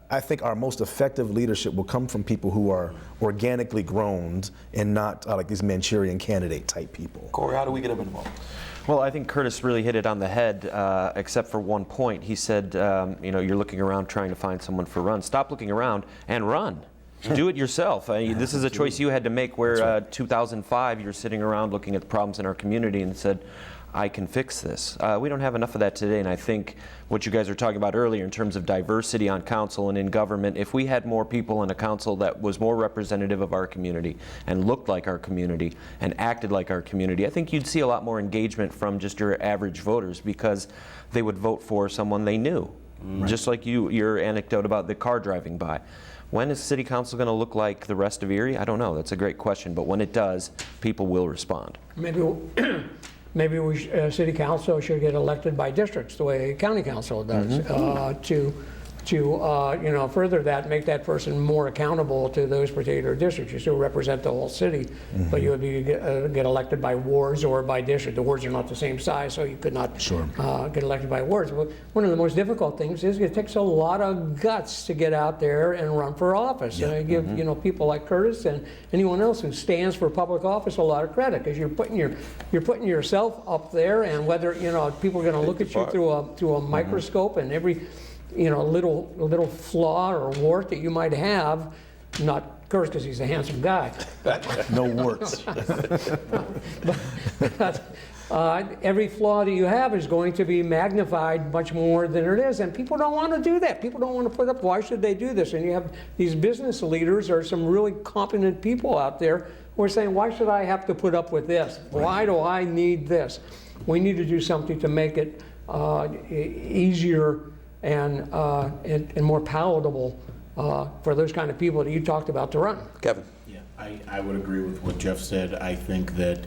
I think our most effective leadership will come from people who are organically grown and not like these Manchurian candidate type people. Corey, how do we get them involved? Well, I think Curtis really hit it on the head, except for one point. He said, you're looking around trying to find someone for run. Stop looking around and run. Do it yourself. This is a choice you had to make where 2005 you're sitting around looking at the problems in our community and said, I can fix this. We don't have enough of that today, and I think what you guys were talking about earlier in terms of diversity on council and in government, if we had more people in a council that was more representative of our community and looked like our community and acted like our community, I think you'd see a lot more engagement from just your average voters, because they would vote for someone they knew. Just like your anecdote about the car driving by. When is city council going to look like the rest of Erie? I don't know. That's a great question. But when it does, people will respond. Maybe city council should get elected by districts the way county council does, to further that, make that person more accountable to those particular districts. You still represent the whole city, but you would get elected by wards or by district. The wards are not the same size, so you could not get elected by wards. But one of the most difficult things is it takes a lot of guts to get out there and run for office. And I give people like Curtis and anyone else who stands for public office a lot of credit, because you're putting yourself up there, and whether people are going to look at you through a microscope, and every little flaw or wart that you might have, not Curtis because he's a handsome guy. No warts. but every flaw that you have is going to be magnified much more than it is, and people don't want to do that. People don't want to put up, why should they do this? And you have these business leaders or some really competent people out there who are saying, why should I have to put up with this? Why do I need this? We need to do something to make it easier and more palatable for those kind of people that you talked about to run. Kevin. Yeah, I would agree with what Jeff said. I think that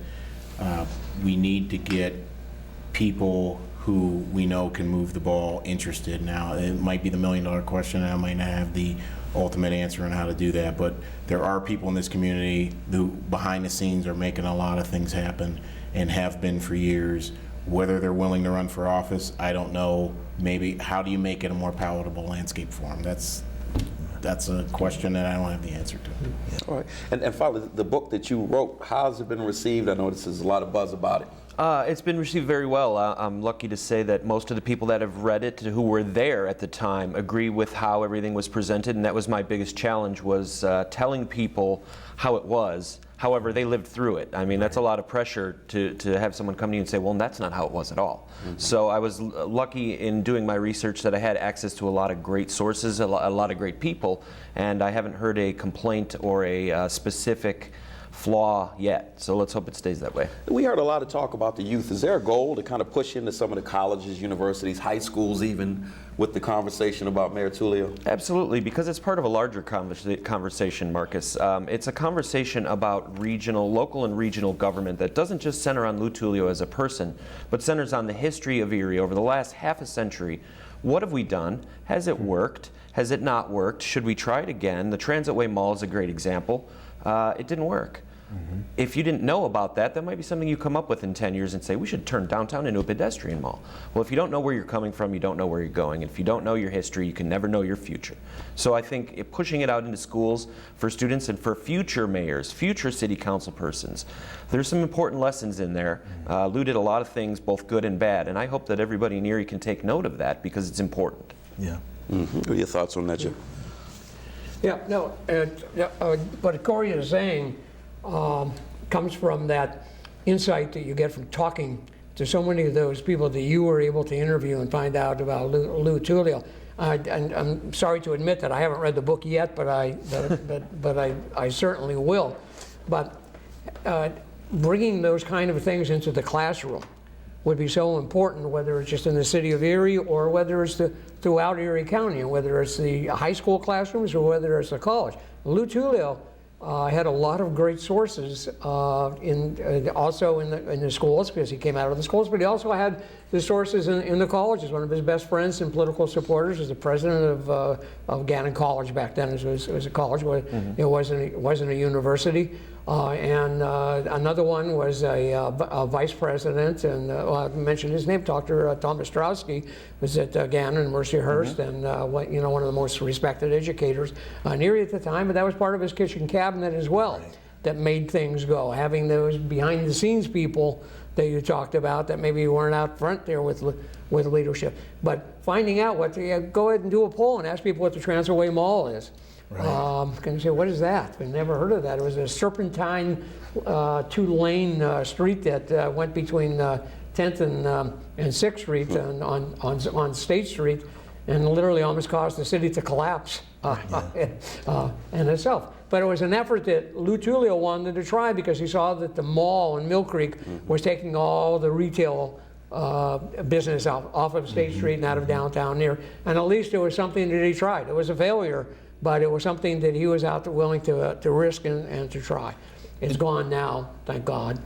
we need to get people who we know can move the ball interested. Now, it might be the million-dollar question, and I might not have the ultimate answer on how to do that, but there are people in this community who behind the scenes are making a lot of things happen and have been for years. Whether they're willing to run for office, I don't know. Maybe how do you make it a more palatable landscape for them? That's a question that I don't have the answer to. Yeah. All right. And finally, the book that you wrote, how has it been received? I know there's a lot of buzz about it. It's been received very well. I'm lucky to say that most of the people that have read it, who were there at the time, agree with how everything was presented, and that was my biggest challenge, was telling people how it was. However, they lived through it. I mean, that's a lot of pressure to have someone come to you and say, well, that's not how it was at all. So I was lucky in doing my research that I had access to a lot of great sources, a lot of great people, and I haven't heard a complaint or a specific flaw yet. So let's hope it stays that way. We heard a lot of talk about the youth. Is there a goal to kind of push into some of the colleges, universities, high schools even, with the conversation about Mayor Tullio? Absolutely, because it's part of a larger conversation, Marcus. It's a conversation about local and regional government that doesn't just center on Lou Tullio as a person, but centers on the history of Erie over the last half a century. What have we done? Has it worked? Has it not worked? Should we try it again? The Transitway Mall is a great example. It didn't work. If you didn't know about that, that might be something you come up with in 10 years and say, we should turn downtown into a pedestrian mall. Well, if you don't know where you're coming from, you don't know where you're going. And if you don't know your history, you can never know your future. So I think pushing it out into schools for students and for future mayors, future city council persons, there's some important lessons in there. Lou did a lot of things, both good and bad, and I hope that everybody in Erie can take note of that because it's important. Yeah. What are your thoughts on that, Jim? Yeah, no, what Corey is saying comes from that insight that you get from talking to so many of those people that you were able to interview and find out about Lou Tullio. And I'm sorry to admit that I haven't read the book yet, but I certainly will. But bringing those kind of things into the classroom would be so important, whether it's just in the city of Erie or whether it's throughout Erie County, and whether it's the high school classrooms or whether it's the college. Lou Tullio had a lot of great sources also in the schools, because he came out of the schools, but he also had the sources in the colleges. One of his best friends and political supporters was the president of Gannon College back then. It was a college, it wasn't a university. And another one was a vice president, and I mentioned his name, Dr. Tom Ostrowski, was at Gannon, Mercyhurst, and one of the most respected educators in Erie at the time. But that was part of his kitchen cabinet as well, that made things go. Having those behind-the-scenes people that you talked about that maybe weren't out front there with leadership, but finding out go ahead and do a poll and ask people what the Transitway Mall is. Right. Can you say, what is that? I've never heard of that. It was a serpentine two-lane street that went between 10th and 6th Street on State Street, and literally almost caused the city to collapse in itself. But it was an effort that Lou Tullio wanted to try because he saw that the mall in Mill Creek was taking all the retail business off of State Street and out of downtown here. And at least it was something that he tried. It was a failure, but it was something that he was out there willing to risk and to try. It's gone now, thank God.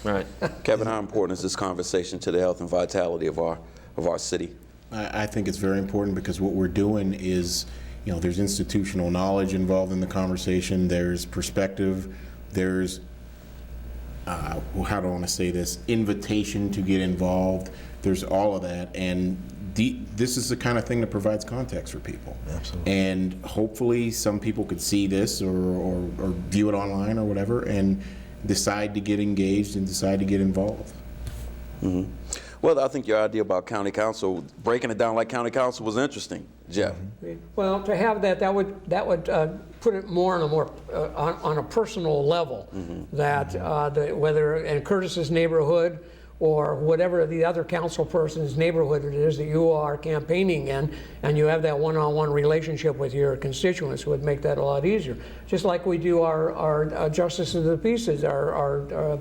Right. Kevin, how important is this conversation to the health and vitality of our city? I think it's very important because what we're doing is, there's institutional knowledge involved in the conversation, there's perspective, there's, how do I want to say this, invitation to get involved, there's all of that, and this is the kind of thing that provides context for people. Absolutely. And hopefully some people could see this or view it online or whatever and decide to get engaged and decide to get involved. Mm-hmm. Well, I think your idea about county council, breaking it down like county council, was interesting, Jeff. Well, to have that would put it more on a personal level. That whether in Curtis's neighborhood or whatever the other council person's neighborhood it is that you are campaigning in, and you have that one-on-one relationship with your constituents, would make that a lot easier. Just like we do our justices of the peace, our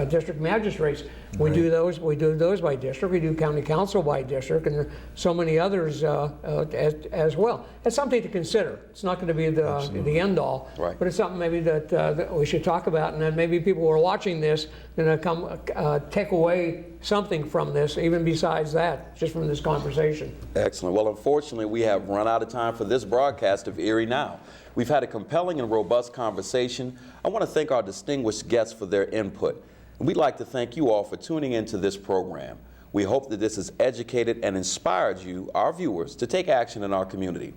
district magistrates. We do those by district. We do county council by district, and there are so many others as well. It's something to consider. It's not going to be the end all, right, but it's something maybe that we should talk about, and then maybe people who are watching this going to come take away something from this, even besides that, just from this conversation. Excellent. Well, unfortunately, we have run out of time for this broadcast of Erie Now. We've had a compelling and robust conversation. I want to thank our distinguished guests for their input. And we'd like to thank you all for tuning into this program. We hope that this has educated and inspired you, our viewers, to take action in our community.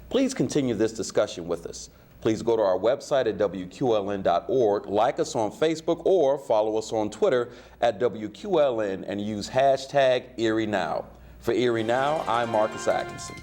Please continue this discussion with us. Please go to our website at WQLN.org, like us on Facebook, or follow us on Twitter at WQLN and use hashtag Erie Now. For Erie Now, I'm Marcus Atkinson.